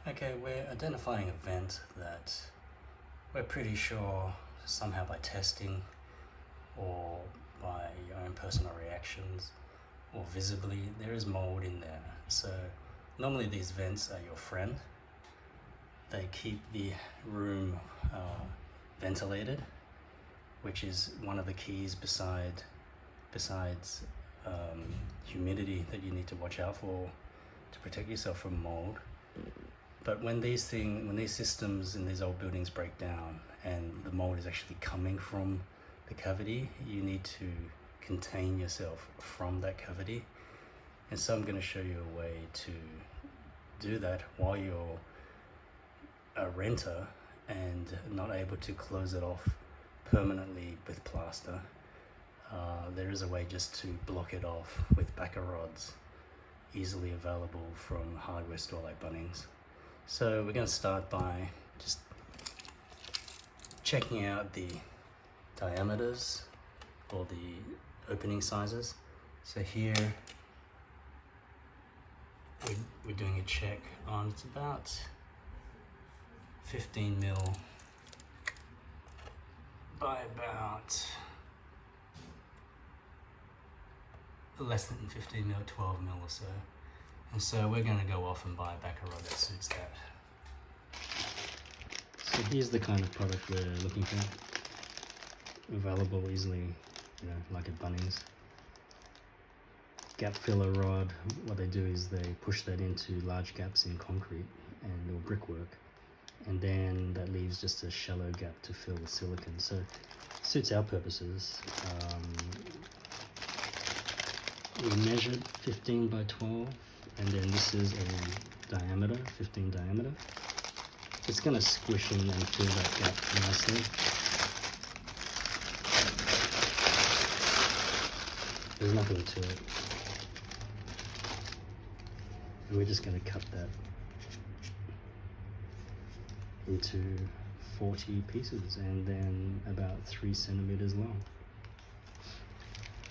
Okay, we're identifying a vent that we're pretty sure somehow by testing or by your own personal reactions or visibly there is mold in there. So normally these vents are your friend. They keep the room ventilated, which is one of the keys besides humidity that you need to watch out for to protect yourself from mold. But when these systems in these old buildings break down and the mold is actually coming from the cavity, you need to contain yourself from that cavity. And so I'm going to show you a way to do that while you're a renter and not able to close it off permanently with plaster. There is a way just to block it off with backer rods, easily available from a hardware store like Bunnings. So we're going to start by just checking out the diameters or the opening sizes. So here we're doing a check on, it's about 15 mil by about less than 15 mil, 12 mil or so. And so we're going to go off and buy a backer rod that suits that. So here's the kind of product we're looking for. Available easily, like at Bunnings. Gap filler rod, what they do is they push that into large gaps in concrete and or brickwork. And then that leaves just a shallow gap to fill with silicone. So it suits our purposes. We measured 15 by 12, and then this is a diameter, 15 diameter. It's going to squish in and fill that gap nicely. There's nothing to it. And we're just going to cut that into 40 pieces and then about 3 centimeters long.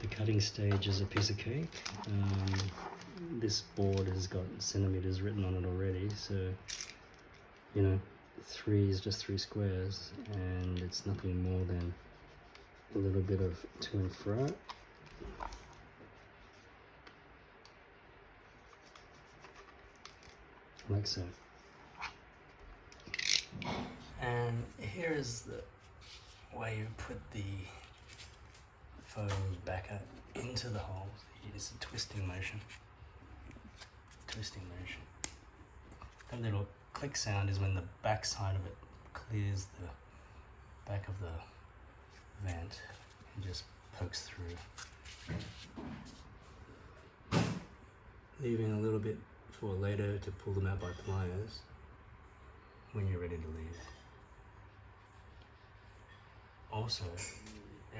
The cutting stage is a piece of cake. This board has got centimeters written on it already, so 3 is just 3 squares, and it's nothing more than a little bit of to and fro. Like so. And here is the way you put the foam backer into the holes. It's a twisting motion. That little click sound is when the back side of it clears the back of the vent and just pokes through. Leaving a little bit for later to pull them out by pliers when you're ready to leave. Also,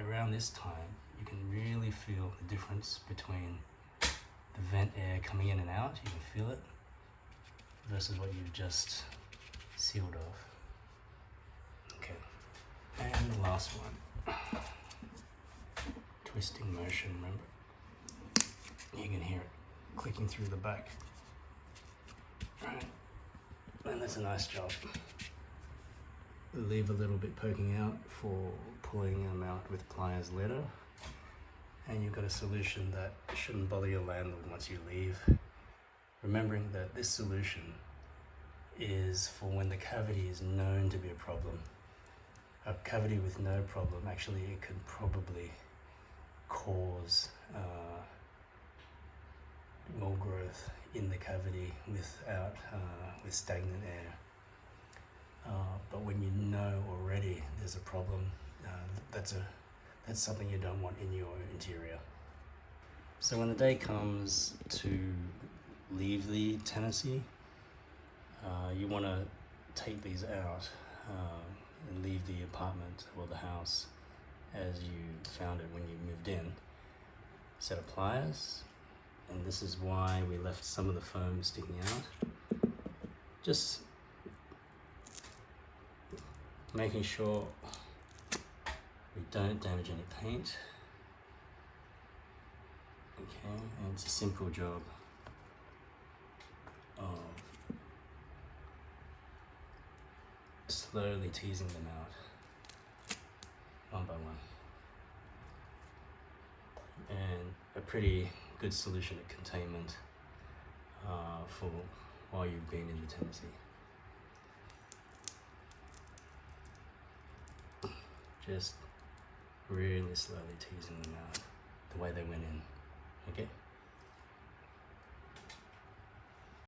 around this time, you can really feel the difference between the vent air coming in and out, you can feel it, versus what you've just sealed off. Okay, and the last one. Twisting motion, remember? You can hear it clicking through the back. Right, and that's a nice job. Leave a little bit poking out for pulling them out with pliers later, and you've got a solution that shouldn't bother your landlord once you leave. Remembering that this solution is for when the cavity is known to be a problem. A cavity with no problem, actually it could probably cause mold growth in the cavity with stagnant air. But when you know already there's a problem, that's something you don't want in your interior. So when the day comes to leave the tenancy, you want to take these out and leave the apartment or the house as you found it when you moved in. Set of pliers, and this is why we left some of the foam sticking out. Just making sure we don't damage any paint. Okay, and it's a simple job of slowly teasing them out one by one. And a pretty good solution of containment for while you've been in the tenancy. Just really slowly teasing them out the way they went in. Okay?